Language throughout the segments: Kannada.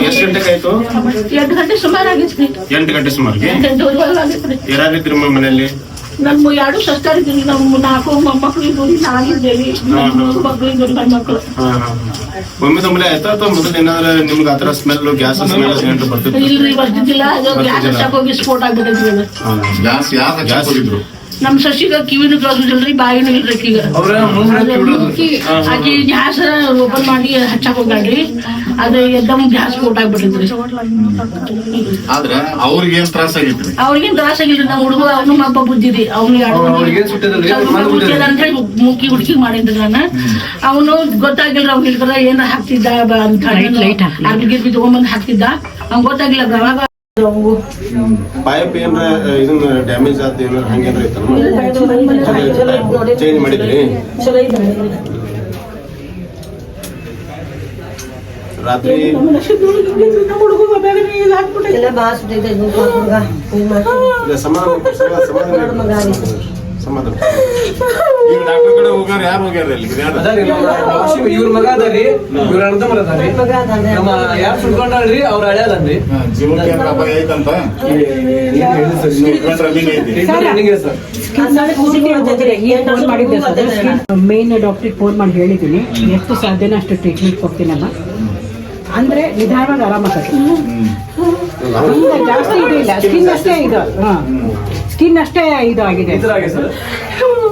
ಎಷ್ಟು ಗಂಟೆಗೆ ಆಯ್ತು? 8 ಗಂಟೆ ಸುಮಾರು ಆಗಿತ್ತು. 8 ಗಂಟೆ ಸುಮಾರಿಗೆ ಯಾರಾಗಿದ್ರಿ ಮನೆಯಲ್ಲಿ? ನಮ್ಮ 2 ಸಿಸ್ಟರ್ ಇದ್ರಿ, ನಮ್ಮ 4 ಮೊಮ್ಮಕ್ಕಳು ಇದ್ವಿ, ನಾನಿದ್ದೇವೆ, ಮಕ್ಕಳು ಇದ್ವಿ, ಗಂಡ್ಮಕ್ಳು. ಒಮ್ಮೆ ಆಯ್ತಾ ಅಥವಾ ಮೊದಲು ಏನಾದ್ರೆ ನಿಮ್ಗೆ ಆತರ ಸ್ಮೆಲ್ ಗ್ಯಾಸ್ ಸ್ಮೆಲ್ ಸಿಲಿಂಡರ್ ಬರ್ತಿತ್ತು? ಇಲ್ರಿ, ಬರ್ತಿದ್ದಿಲ್ಲ. ಗ್ಯಾಸ್ ಹಚ್ಚಾಕ್ ಹೋಗಿ ಸ್ಫೋಟ ಆಗ್ಬಿಟ್ಟಿದ್ರಿ. ಗ್ಯಾಸ್ ಯಾರು ಹಚ್ಚಾಕ್ ಹೋಗಿದ್ರು? ನಮ್ ಸಸಿಗ ಕಿವಿನೂ ಕೇಳಿಲ್ರಿ, ಬಾಯಿನೂ ಇಲ್ರಿ. ಈಗ ಆಕಿ ಗ್ಯಾಸ್ ಓಪನ್ ಮಾಡಿ ಹಚ್ಚಾಕ್ ಹೋಗ್ಯಾಳ್ರಿ, ಅದ ಎದ್ದಮ್ ಗ್ಯಾಸ್ ಸ್ಫೋಟ ಆಗ್ಬಿಟ್ಟಿದ್ರಿ. ಆದ್ರೆ ಅವ್ರಿಗೇನ್ ತ್ರಾಸ ಆಗಿತ್ರಿ? ಅವ್ರಿಗೇನ್ ತ್ರಾಸ ಆಗಿಲ್ರಿ. ನಮ್ ಹುಡುಗ ಅವ್ನು ಹಬ್ಬ ಬುದ್ಧಿರಿ, ಅವ್ನಿಗೆ ಅಂತ ಹೇಳಿ ಮುಕ್ಕಿ ಹುಡುಕಿ ಮಾಡಿದ್ರಿ. ನಾನು ಅವನು ಗೊತ್ತಾಗಿಲ್ರಿ, ಅವ್ನ ಹಿಡ್ಕರ ಏನ್ ಹಾಕ್ತಿದ್ದ ಅಂತ ಅರ್ಬಿಗಿರ್ಬಿ ತಗೊಂಬಂದ್ ಹಾಕ್ತಿದ್ದ, ಅವ್ನ್ ಗೊತ್ತಾಗಿಲ್ಲ. ಅವಾಗ ಪೈಪ್ ಏನ್ರ ಇದನ್ನ ಡ್ಯಾಮೇಜ್ ಆದ ಏನಾರ ಹಂಗೇನ್ರ ಚೇಂಜ್ ಮಾಡಿದ್ರಿ? ರಾತ್ರಿ ಸಮಾಧಾನ ಈಗ ಡಾಕ್ಟರ್ ಕಡೆ ಹೋಗ್ಯಾರ. ಯಾರು ಹೋಗ್ಯಾರ? ಇವ್ರ ಮಗ ಅದಾರಿ, ಇವ್ರ ಅರ್ಧಮರ ಅದಾರಿ, ನಮ್ಮ ಯಾರು ಸುಡ್ಕೊಂಡ್ರಿ ಅವ್ರ ಹಳ್ಯಾದನ್ರಿ. ಜೀವಕ್ಕೆ ಏನಾರ ಅಪಾಯ ಐತಂತ ಮೇನ್ ಡಾಕ್ಟ್ರಿಗೆ ಫೋನ್ ಮಾಡಿ ಹೇಳಿದ್ದೀನಿ, ಎಷ್ಟು ಸಾಧ್ಯನೋ ಅಷ್ಟು ಟ್ರೀಟ್ಮೆಂಟ್ ಕೊಡ್ತೀನಮ್ಮ. ಅಂದ್ರೆ ನಿಧಾನವಾಗಿ ಆರಾಮಾಗ್ತದೆ. ಜಾಸ್ತಿ ಇದು ಇಲ್ಲ, ಸ್ಕಿನ್ ಅಷ್ಟೇ ಇದು, ಸ್ಕಿನ್ ಅಷ್ಟೇ ಇದು ಆಗಿದೆ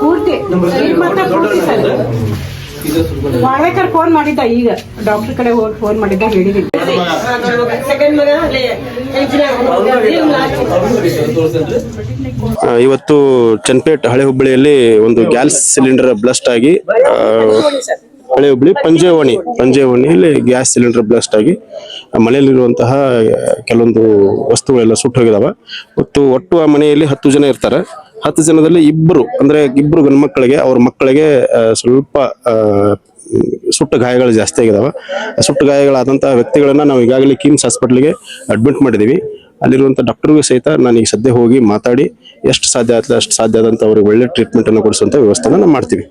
ಪೂರ್ತಿ. ವಾಳೇಕರ್ ಫೋನ್ ಮಾಡಿದ್ದ, ಈಗ ಡಾಕ್ಟರ್ ಕಡೆ ಹೋಗಿ ಫೋನ್ ಮಾಡಿದ್ದ, ಹೇಳಿದ್ದೀನಿ. ಇವತ್ತು ಚನ್ನಪೇಟ್ ಹಳೆ ಹುಬ್ಬಳ್ಳಿಯಲ್ಲಿ ಒಂದು ಗ್ಯಾಸ್ ಸಿಲಿಂಡರ್ ಬ್ಲಾಸ್ಟ್ ಆಗಿ, ಹಳೆ ಹುಬ್ಬಳ್ಳಿ ಪಂಜೆವಣಿಯಲ್ಲಿ ಗ್ಯಾಸ್ ಸಿಲಿಂಡರ್ ಬ್ಲಾಸ್ಟ್ ಆಗಿ ಮನೆಯಲ್ಲಿರುವಂತಹ ಕೆಲವೊಂದು ವಸ್ತುಗಳೆಲ್ಲ ಸುಟ್ಟು ಹೋಗಿದಾವ. ಮತ್ತು ಒಟ್ಟು ಆ ಮನೆಯಲ್ಲಿ 10 ಜನ ಇರ್ತಾರೆ. 10 ಜನದಲ್ಲಿ ಇಬ್ರು ಗಂಡು ಮಕ್ಕಳಿಗೆ, ಅವ್ರ ಮಕ್ಕಳಿಗೆ ಸ್ವಲ್ಪ ಸುಟ್ಟ ಗಾಯಗಳು ಜಾಸ್ತಿ ಆಗಿದಾವ. ಸುಟ್ಟ ಗಾಯಗಳಾದಂತಹ ವ್ಯಕ್ತಿಗಳನ್ನ ನಾವು ಈಗಾಗಲೇ ಕಿಮ್ಸ್ ಹಾಸ್ಪಿಟಲ್ಗೆ ಅಡ್ಮಿಟ್ ಮಾಡಿದೀವಿ. ಅಲ್ಲಿರುವಂಥ ಡಾಕ್ಟರ್ಗೂ ಸಹಿತ ನಾನು ಈಗ ಸದ್ಯ ಹೋಗಿ ಮಾತಾಡಿ ಎಷ್ಟು ಸಾಧ್ಯ ಆಗ್ತದೆ ಅಷ್ಟು ಸಾಧ್ಯ ಆದಂತ ಅವ್ರಿಗೆ ಒಳ್ಳೆ ಟ್ರೀಟ್ಮೆಂಟ್ ಅನ್ನು ಕೊಡಿಸುವಂತ ವ್ಯವಸ್ಥೆನ ನಾವು ಮಾಡ್ತೀವಿ.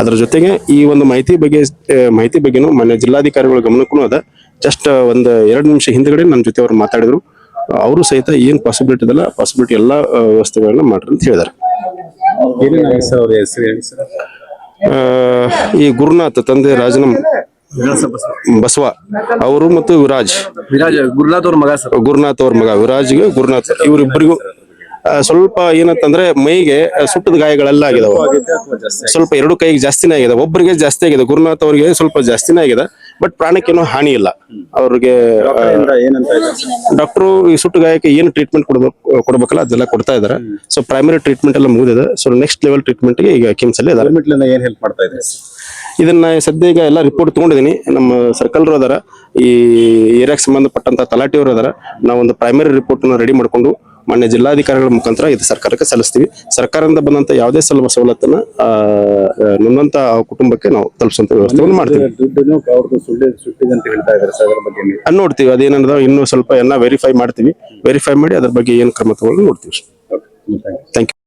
ಅದರ ಜೊತೆಗೆ ಈ ಒಂದು ಮಾಹಿತಿ ಬಗ್ಗೆನೂ ಮಾನ್ಯ ಜಿಲ್ಲಾಧಿಕಾರಿಗಳ ಗಮನಕ್ಕೂ ಅದ. ಜಸ್ಟ್ ಒಂದು 2 ನಿಮಿಷ ಹಿಂದ್ಗಡೆ ನನ್ನ ಜೊತೆ ಅವ್ರು ಮಾತಾಡಿದ್ರು. ಅವರು ಸಹಿತ ಏನ್ ಪಾಸಿಬಿಲಿಟಿ ಇದಲ್ಲ, ಪಾಸಿಬಿಲಿಟಿ ಎಲ್ಲಾ ವ್ಯವಸ್ಥೆಗಳನ್ನ ಮಾಡ್ರಿ ಅಂತ ಹೇಳಿದಾರೆ. ಈ ಗುರುನಾಥ್ ತಂದೆ ರಾಜನ ಬಸವ ಅವರು ಮತ್ತು ವಿರಾಜ್ ಗುರುನಾಥ್ ಅವ್ರ ಮಗ ವಿರಾಜ್ಗೆ ಗುರುನಾಥ್, ಇವರಿಬ್ಬರಿಗೂ ಸ್ವಲ್ಪ ಏನಂತಂದ್ರೆ ಮೈಗೆ ಸುಟ್ಟದ ಗಾಯಗಳೆಲ್ಲ ಆಗಿದಾವ. ಸ್ವಲ್ಪ 2 ಕೈಗೆ ಜಾಸ್ತಿನೇ ಆಗಿದೆ, ಒಬ್ಬರಿಗೆ ಜಾಸ್ತಿ ಆಗಿದೆ, ಗುರುನಾಥ್ ಅವರಿಗೆ ಸ್ವಲ್ಪ ಜಾಸ್ತಿನೇ ಆಗಿದೆ. ಬಟ್ ಪ್ರಾಣಕ್ಕೇನೋ ಹಾನಿ ಇಲ್ಲ. ಅವ್ರಿಗೆ ಡಾಕ್ಟರ್ ಈ ಸುಟ್ಟು ಗಾಯಕ್ಕೆ ಏನು ಟ್ರೀಟ್ಮೆಂಟ್ ಕೊಡ್ಬೇಕಲ್ಲ ಅದೆಲ್ಲ ಕೊಡ್ತಾ ಇದಾರೆ. ಸೊ ಪ್ರೈಮರಿ ಟ್ರೀಟ್ಮೆಂಟ್ ಎಲ್ಲ ಮುಗಿದಿದೆ. ಸೊ ನೆಕ್ಸ್ಟ್ ಲೆವೆಲ್ ಟ್ರೀಟ್ಮೆಂಟ್ಗೆ ಈಗ ಕಿಮ್ಸ್ ಅಲ್ಲಿ ಏನ್ ಹೆಲ್ಪ್ ಮಾಡ್ತಾ ಇದೆ? ಇದನ್ನ ಸದ್ಯ ಈಗ ಎಲ್ಲ ರಿಪೋರ್ಟ್ ತಗೊಂಡಿದ್ದೀನಿ. ನಮ್ಮ ಸರ್ಕಲ್ರು ಅದಾರ, ಈ ಏರಿಯಾಕ್ಕೆ ಸಂಬಂಧಪಟ್ಟಂತ ತಲಾಟಿಯವರು ಅದಾರ. ನಾವೊಂದು ಪ್ರೈಮರಿ ರಿಪೋರ್ಟ್ ರೆಡಿ ಮಾಡ್ಕೊಂಡು ಮಾನ್ಯ ಜಿಲ್ಲಾಧಿಕಾರಿಗಳ ಮುಖಾಂತರ ಇದು ಸರ್ಕಾರಕ್ಕೆ ಸಲ್ಲಿಸ್ತೀವಿ. ಸರ್ಕಾರದಿಂದ ಬಂದಂತ ಯಾವುದೇ ಸವಲತ್ತನ್ನ ನೊಂದಂತ ಕುಟುಂಬಕ್ಕೆ ನಾವು ತಲುಪಿಸುವಂತ ವ್ಯವಸ್ಥೆಯನ್ನು ಮಾಡ್ತೀವಿ. ನೋಡ್ತೀವಿ ಅದೇನದ ಇನ್ನೂ ಸ್ವಲ್ಪ ಎಲ್ಲ ವೆರಿಫೈ ಮಾಡ್ತೀವಿ. ವೆರಿಫೈ ಮಾಡಿ ಅದ್ರ ಬಗ್ಗೆ ಏನ್ ಕ್ರಮ ತಗೊಳ್ಳೋದು ನೋಡ್ತೀವಿ. Thank you.